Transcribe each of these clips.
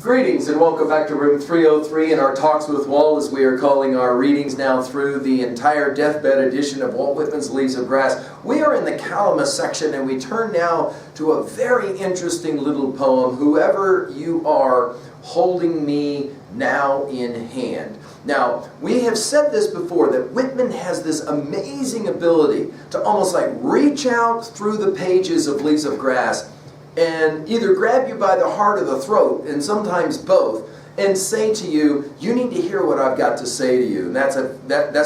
Greetings and welcome back to room 303 in our Talks with Walt, as we are calling our readings now through the entire deathbed edition of Walt Whitman's Leaves of Grass. We are in the Calamus section, and we turn now to a very interesting little poem, Whoever You Are, Holding Me Now in Hand. Now, we have said this before, that Whitman has this amazing ability to almost like reach out through the pages of Leaves of Grass and either grab you by the heart or the throat, and sometimes both, and say to you, you need to hear what I've got to say to you. And that's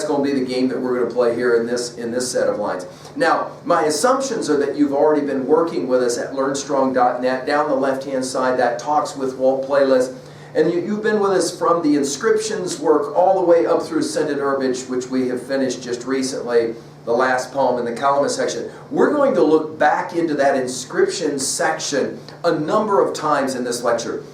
going to be the game that we're going to play here in this set of lines. Now, my assumptions are that you've already been working with us at LearnStrong.net, down the left-hand side, that Talks with Walt playlist. And you've been with us from the inscriptions work all the way up through Scented Herbage, which we have finished just recently, the last poem in the Calamus section. We're going to look back into that inscription section a number of times in this lecture.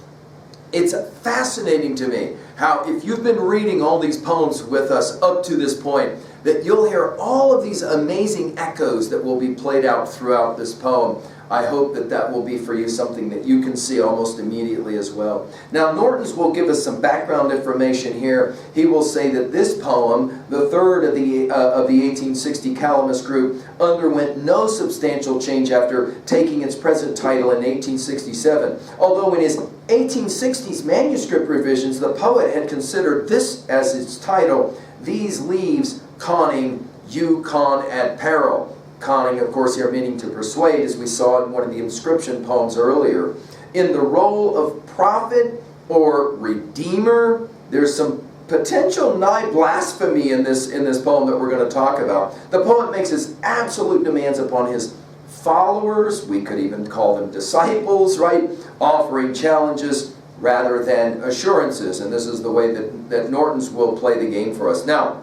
It's fascinating to me how, if you've been reading all these poems with us up to this point, that you'll hear all of these amazing echoes that will be played out throughout this poem. I hope that that will be for you something that you can see almost immediately as well. Now, Norton's will give us some background information here. He will say that this poem, the third of the 1860 Calamus group, underwent no substantial change after taking its present title in 1867. Although in his 1860s manuscript revisions, the poet had considered this as its title, These Leaves Conning You Con at Peril. Conning, of course, here meaning to persuade, as we saw in one of the inscription poems earlier. In the role of prophet or redeemer, there's some potential nigh blasphemy in this poem that we're going to talk about. The poet makes his absolute demands upon his followers, we could even call them disciples, right? Offering challenges rather than assurances. And this is the way that Norton's will play the game for us. Now,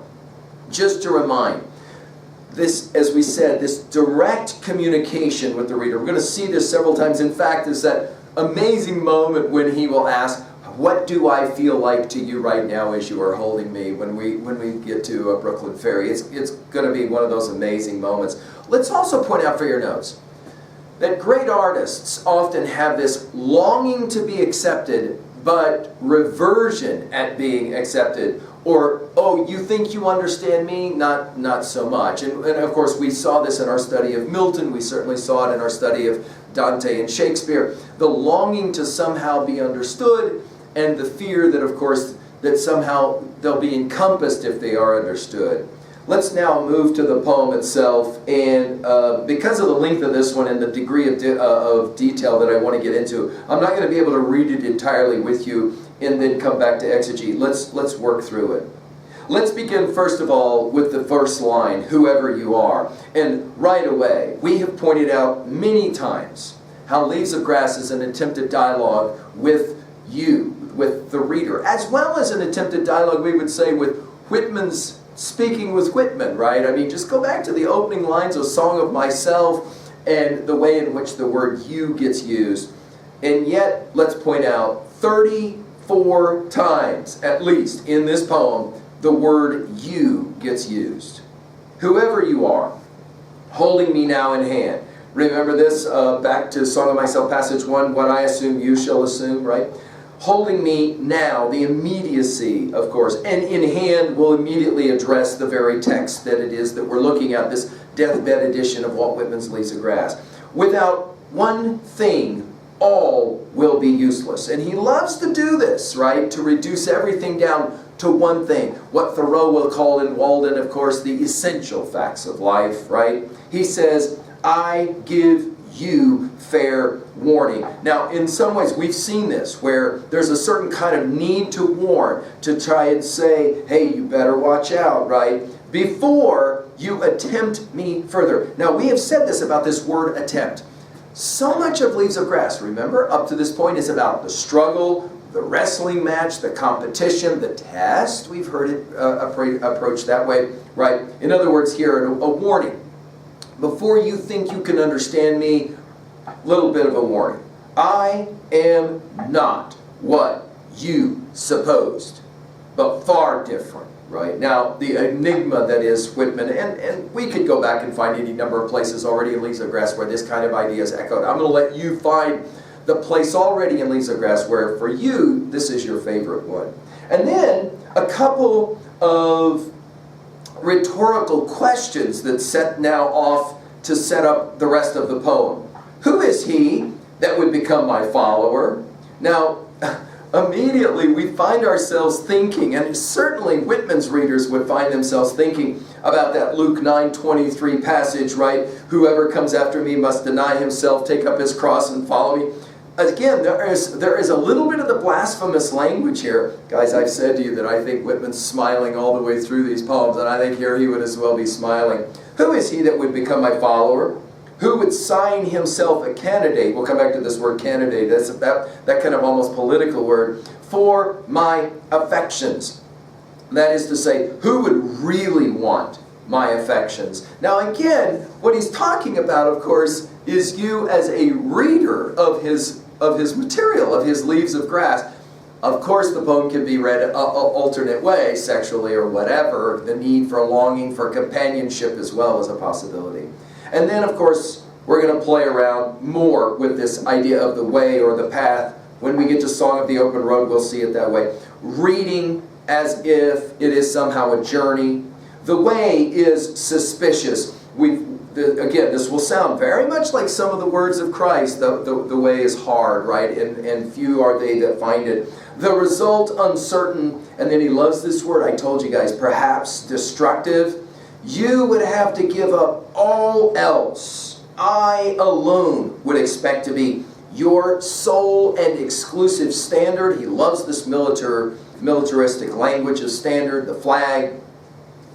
just to remind, this, as we said, this direct communication with the reader. We're going to see this several times. In fact, there's that amazing moment when he will ask, what do I feel like to you right now as you are holding me, when we get to Brooklyn Ferry. It's going to be one of those amazing moments. Let's also point out for your notes that great artists often have this longing to be accepted, but reversion at being accepted. Or, oh, you think you understand me? Not so much. And of course, we saw this in our study of Milton. We certainly saw it in our study of Dante and Shakespeare. The longing to somehow be understood, and the fear that, of course, that somehow they'll be encompassed if they are understood. Let's now move to the poem itself. And because of the length of this one and the degree of detail that I want to get into, I'm not going to be able to read it entirely with you and then come back to exegete. Let's work through it. Let's begin first of all with the first line, whoever you are. And right away, we have pointed out many times how Leaves of Grass is an attempted dialogue with you, with the reader, as well as an attempted dialogue, we would say, with Whitman's speaking with Whitman, right? I mean, just go back to the opening lines of Song of Myself and the way in which the word you gets used. And yet, let's point out, 34 times, at least, in this poem, the word you gets used. Whoever you are, holding me now in hand. Remember this, back to Song of Myself, passage 1, what I assume you shall assume, right? Holding me now, the immediacy, of course, and in hand will immediately address the very text that it is that we're looking at, this deathbed edition of Walt Whitman's Leaves of Grass. Without one thing, all will be useless. And he loves to do this, right? To reduce everything down to one thing. What Thoreau will call in Walden, of course, the essential facts of life, right? He says, I give you fair warning. Now, in some ways, we've seen this, where there's a certain kind of need to warn, to try and say, hey, you better watch out, right? Before you attempt me further. Now, we have said this about this word attempt. So much of Leaves of Grass, remember, up to this point is about the struggle, the wrestling match, the competition, the test. We've heard it approached that way, right? In other words, here, a warning. Before you think you can understand me, little bit of a warning. I am not what you supposed, but far different, right? Now, the enigma that is Whitman, and we could go back and find any number of places already in Leaves of Grass where this kind of idea is echoed. I'm going to let you find the place already in Leaves of Grass where for you, this is your favorite one. And then a couple of rhetorical questions that set now off to set up the rest of the poem. Who is he that would become my follower? Now, immediately we find ourselves thinking, and certainly Whitman's readers would find themselves thinking about that Luke 9:23 passage, right? Whoever comes after me must deny himself, take up his cross, and follow me. Again, there is a little bit of the blasphemous language here. Guys, I've said to you that I think Whitman's smiling all the way through these poems, and I think here he would as well be smiling. Who is he that would become my follower? Who would sign himself a candidate? We'll come back to this word candidate. That's that kind of almost political word. For my affections. That is to say, who would really want my affections? Now again, what he's talking about, of course, is you as a reader of his material, of his Leaves of Grass. Of course, the poem can be read an alternate way, sexually or whatever. The need for longing for companionship as well is a possibility. And then, of course, we're going to play around more with this idea of the way or the path. When we get to Song of the Open Road, we'll see it that way. Reading as if it is somehow a journey. The way is suspicious. Again, this will sound very much like some of the words of Christ. The way is hard, right? And few are they that find it. The result uncertain. And then he loves this word, I told you guys, perhaps destructive. You would have to give up all else. I alone would expect to be your sole and exclusive standard. He loves this militaristic language of standard, the flag.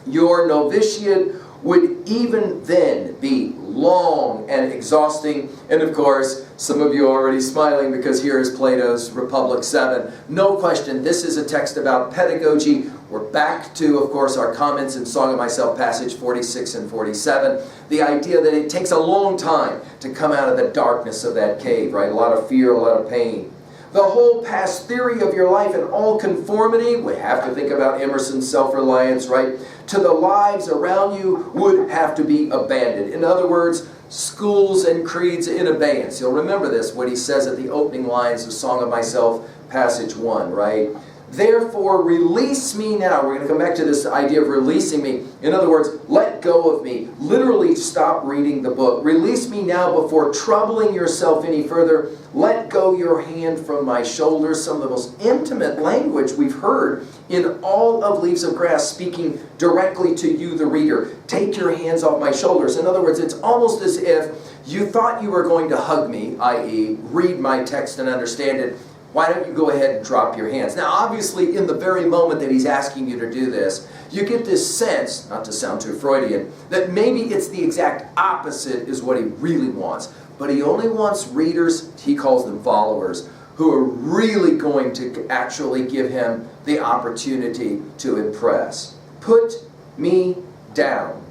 Your novitiate would even then be long and exhausting. And of course, some of you are already smiling because here is Plato's Republic 7. No question, this is a text about pedagogy. We're back to, of course, our comments in Song of Myself, passage 46 and 47. The idea that it takes a long time to come out of the darkness of that cave, right? A lot of fear, a lot of pain. The whole past theory of your life and all conformity, we have to think about Emerson's self-reliance, right? To the lives around you would have to be abandoned. In other words, schools and creeds in abeyance. You'll remember this, what he says at the opening lines of Song of Myself, passage 1, right? Therefore, release me now. We're going to come back to this idea of releasing me. In other words, let go of me. Literally stop reading the book. Release me now before troubling yourself any further. Let go your hand from my shoulders. Some of the most intimate language we've heard in all of Leaves of Grass, speaking directly to you, the reader. Take your hands off my shoulders. In other words, it's almost as if you thought you were going to hug me, i.e., read my text and understand it. Why don't you go ahead and drop your hands? Now, obviously, in the very moment that he's asking you to do this, you get this sense, not to sound too Freudian, that maybe it's the exact opposite is what he really wants. But he only wants readers, he calls them followers, who are really going to actually give him the opportunity to impress. Put me down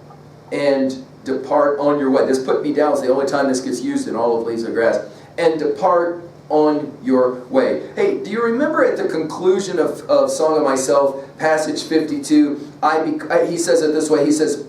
and depart on your way. This put me down is the only time this gets used in all of Leaves of Grass. And depart on your way. Hey, do you remember at the conclusion of Song of Myself, passage 52, he says it this way, he says,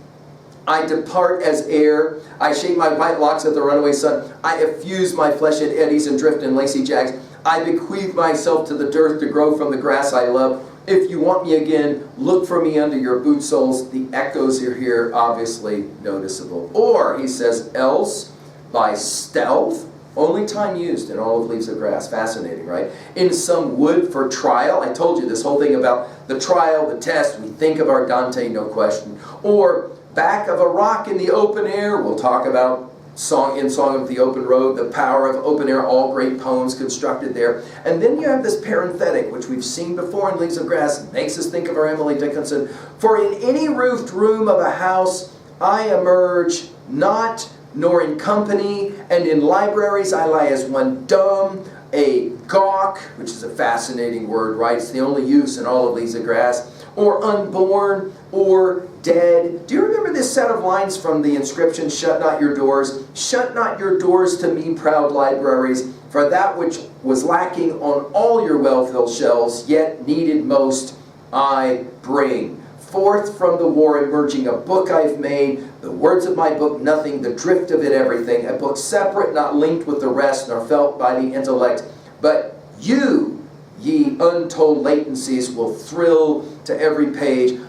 I depart as air, I shake my white locks at the runaway sun, I effuse my flesh in eddies and drift in lacy jags, I bequeath myself to the dirt to grow from the grass I love. If you want me again, look for me under your boot soles. The echoes are here, obviously noticeable. Or, he says, else by stealth, only time used in all of Leaves of Grass. Fascinating, right? In some wood for trial. I told you this whole thing about the trial, the test. We think of our Dante, no question. Or back of a rock in the open air. We'll talk about Song of the Open Road, the power of open air, all great poems constructed there. And then you have this parenthetic, which we've seen before in Leaves of Grass. It makes us think of our Emily Dickinson. For in any roofed room of a house I emerge not nor in company, and in libraries I lie as one dumb, a gawk, which is a fascinating word, right? It's the only use in all of Leaves of Grass, or unborn, or dead. Do you remember this set of lines from the inscription, shut not your doors? Shut not your doors to me, proud libraries, for that which was lacking on all your well-filled shelves, yet needed most, I bring. forth from the war, emerging a book I've made, the words of my book, nothing, the drift of it, everything, a book separate, not linked with the rest, nor felt by the intellect. But you, ye untold latencies, will thrill to every page.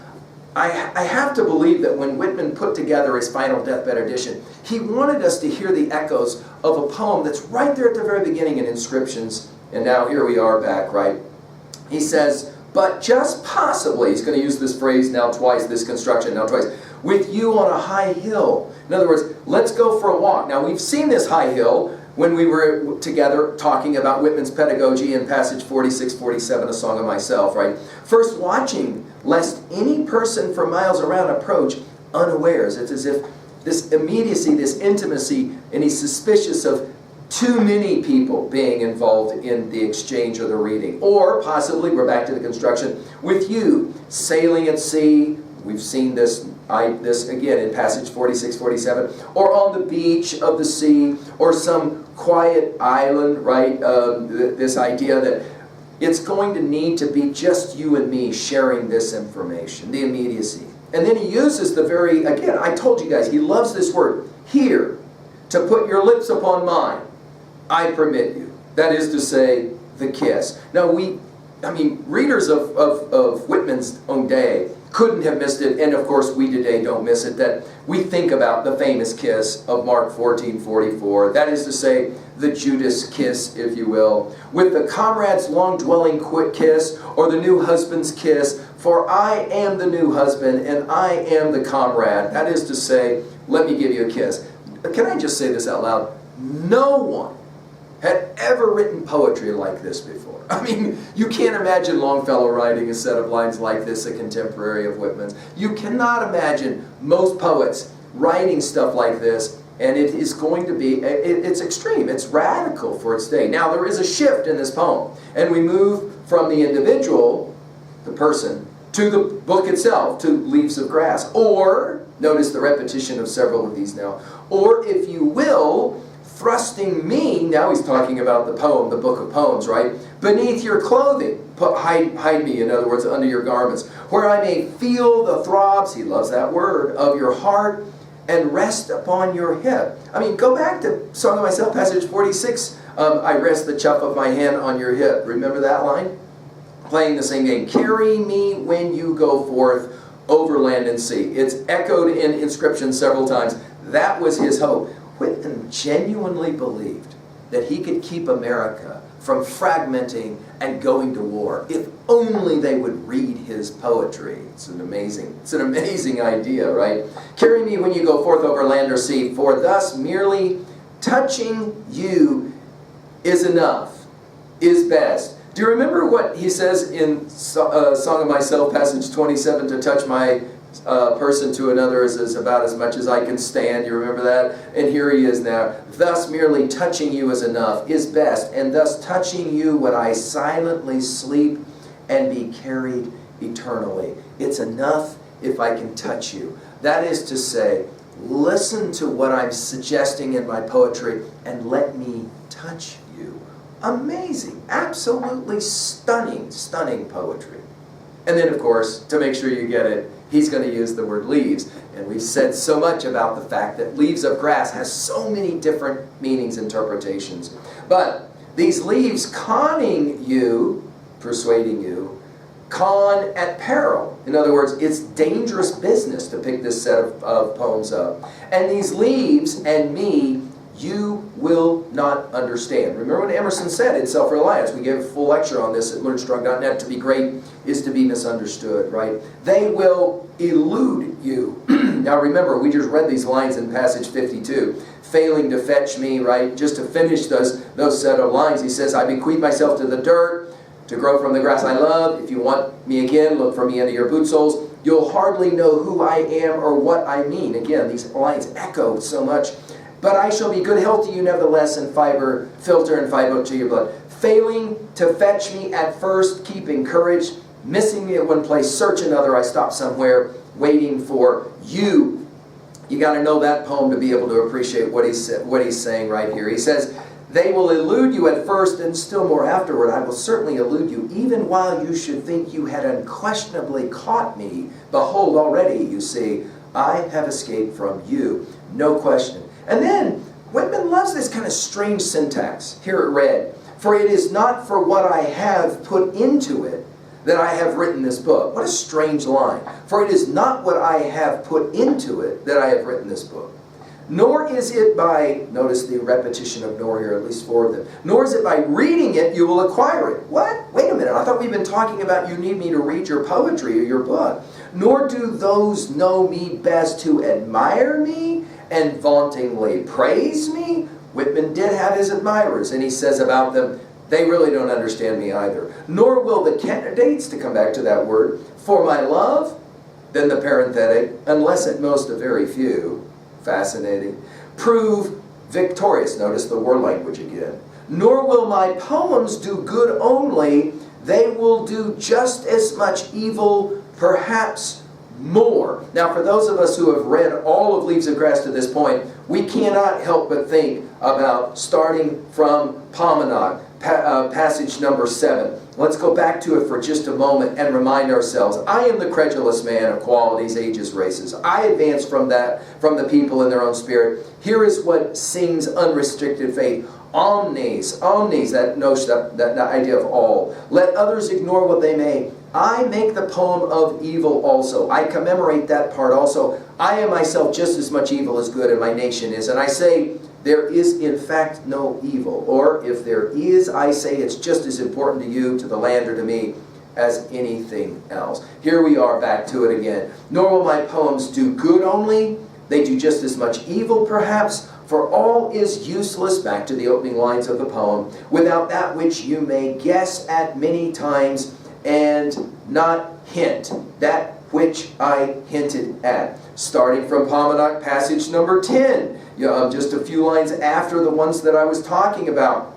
I have to believe that when Whitman put together his final deathbed edition, he wanted us to hear the echoes of a poem that's right there at the very beginning in Inscriptions. And now here we are back, right? He says, but just possibly, he's going to use this phrase now twice, this construction now twice, with you on a high hill. In other words, let's go for a walk. Now we've seen this high hill when we were together talking about Whitman's pedagogy in passage 46, 47, A Song of Myself, right? First watching, lest any person for miles around approach unawares. It's as if this immediacy, this intimacy, and he's suspicious of too many people being involved in the exchange or the reading. Or possibly, we're back to the construction, with you, sailing at sea. We've seen this again in passage 46, 47. Or on the beach of the sea, or some quiet island, right? This idea that it's going to need to be just you and me sharing this information, the immediacy. And then he uses the very, again, I told you guys, he loves this word, here, to put your lips upon mine. I permit you. That is to say, the kiss. Now readers of Whitman's own day couldn't have missed it, and of course we today don't miss it, that we think about the famous kiss of Mark 14:44. That is to say, the Judas kiss, if you will, with the comrade's long-dwelling quick kiss, or the new husband's kiss, for I am the new husband, and I am the comrade. That is to say, let me give you a kiss. Can I just say this out loud? No one had ever written poetry like this before. I mean, you can't imagine Longfellow writing a set of lines like this, a contemporary of Whitman's. You cannot imagine most poets writing stuff like this, and it is going to be, it's extreme, it's radical for its day. Now, there is a shift in this poem, and we move from the individual, the person, to the book itself, to Leaves of Grass. Or, notice the repetition of several of these now, or if you will, thrusting me, now he's talking about the poem, the book of poems, right? Beneath your clothing, hide me, in other words, under your garments, where I may feel the throbs, he loves that word, of your heart, and rest upon your hip. I mean, go back to Song of Myself, passage 46, I rest the chuff of my hand on your hip. Remember that line? Playing the same game. Carry me when you go forth over land and sea. It's echoed in Inscription several times. That was his hope. Whitman genuinely believed that he could keep America from fragmenting and going to war if only they would read his poetry. It's an amazing idea, right? Carry me when you go forth over land or sea, for thus merely touching you is enough, is best. Do you remember what he says in Song of Myself, passage 27, to touch my person to another is about as much as I can stand. You remember that? And here he is now. Thus merely touching you is enough, is best, and thus touching you when I silently sleep and be carried eternally. It's enough if I can touch you. That is to say, listen to what I'm suggesting in my poetry and let me touch you. Amazing, absolutely stunning poetry. And then, of course, to make sure you get it, he's going to use the word leaves. And we've said so much about the fact that Leaves of Grass has so many different meanings, interpretations. But these leaves conning you, persuading you, con at peril. In other words, it's dangerous business to pick this set of poems up. And these leaves and me, you will not understand. Remember what Emerson said in Self-Reliance. We gave a full lecture on this at learnstrong.net. To be great is to be misunderstood, right? They will elude you. Now remember, we just read these lines in passage 52. Failing to fetch me, right? Just to finish those set of lines, he says, I bequeath myself to the dirt, to grow from the grass I love. If you want me again, look for me under your boot soles. You'll hardly know who I am or what I mean. Again, these lines echo so much. But I shall be good health to you nevertheless, and filter and fiber to your blood. Failing to fetch me at first, keeping courage. Missing me at one place, search another. I stop somewhere, waiting for you. You got to know that poem to be able to appreciate what he's saying right here. He says, They will elude you at first, and still more afterward. I will certainly elude you, even while you should think you had unquestionably caught me. Behold, already, you see, I have escaped from you. No question. And then, Whitman loves this kind of strange syntax. Here it read, for it is not for what I have put into it that I have written this book. What a strange line. For it is not what I have put into it that I have written this book. Nor is it by, notice the repetition of nor here, at least 4 of them. Nor is it by reading it you will acquire it. What? Wait a minute. I thought we've been talking about you need me to read your poetry or your book. Nor do those know me best who admire me and vauntingly praise me. Whitman did have his admirers, and he says about them, they really don't understand me either. Nor will the candidates, to come back to that word, for my love, then the parenthetic, unless at most a very few, fascinating, prove victorious. Notice the war language again. Nor will my poems do good only, they will do just as much evil, perhaps more. Now, for those of us who have read all of Leaves of Grass to this point, we cannot help but think about starting from Paumanok, passage number 7. Let's go back to it for just a moment and remind ourselves, I am the credulous man of qualities, ages, races. I advance from the people in their own spirit. Here is what sings unrestricted faith. Omnes, that notion, that idea of all. Let others ignore what they may. I make the poem of evil also. I commemorate that part also. I am myself just as much evil as good, and my nation is. And I say, there is in fact no evil. Or if there is, I say it's just as important to you, to the land, or to me as anything else. Here we are back to it again. Nor will my poems do good only. They do just as much evil perhaps. For all is useless, back to the opening lines of the poem, without that which you may guess at many times and not hint, that which I hinted at. Starting from Paumanok, passage number 10, just a few lines after the ones that I was talking about.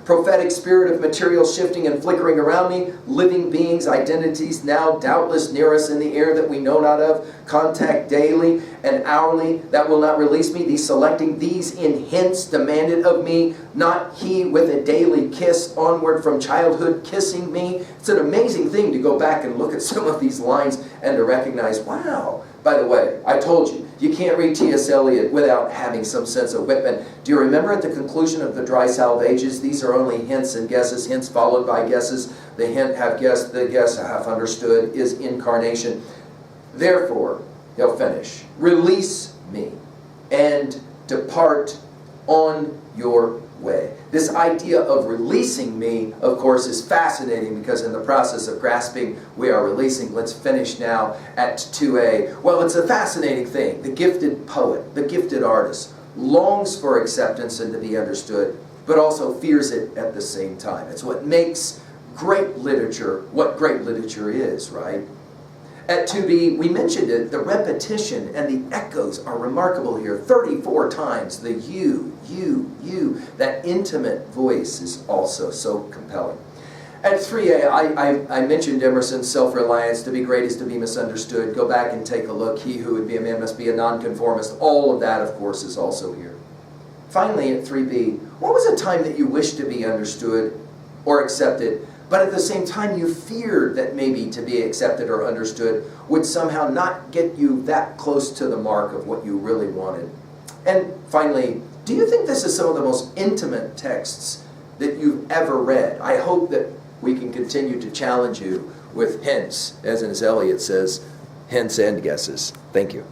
Prophetic spirit of material shifting and flickering around me, living beings, identities now doubtless near us in the air that we know not of, contact daily and hourly that will not release me, these selecting these in hints demanded of me, not he with a daily kiss onward from childhood kissing me. It's an amazing thing to go back and look at some of these lines and to recognize, wow. By the way, I told you, you can't read T.S. Eliot without having some sense of Whitman. Do you remember at the conclusion of the Dry Salvages, these are only hints and guesses, hints followed by guesses. The hint have guessed, the guess half understood is incarnation. Therefore, he'll finish, release me and depart on your way. This idea of releasing me, of course, is fascinating because in the process of grasping, we are releasing. Let's finish now at 2a. Well, it's a fascinating thing. The gifted poet, the gifted artist, longs for acceptance and to be understood, but also fears it at the same time. It's what makes great literature what great literature is, right? At 2b, we mentioned it, the repetition and the echoes are remarkable here. 34 times, the you, that intimate voice is also so compelling. At 3a, I mentioned Emerson's self-reliance, to be great is to be misunderstood. Go back and take a look. He who would be a man must be a nonconformist. All of that, of course, is also here. Finally, at 3b, what was a time that you wished to be understood or accepted, but at the same time you feared that maybe to be accepted or understood would somehow not get you that close to the mark of what you really wanted? And finally, do you think this is some of the most intimate texts that you've ever read? I hope that we can continue to challenge you with hints, as Eliot says, hints and guesses. Thank you.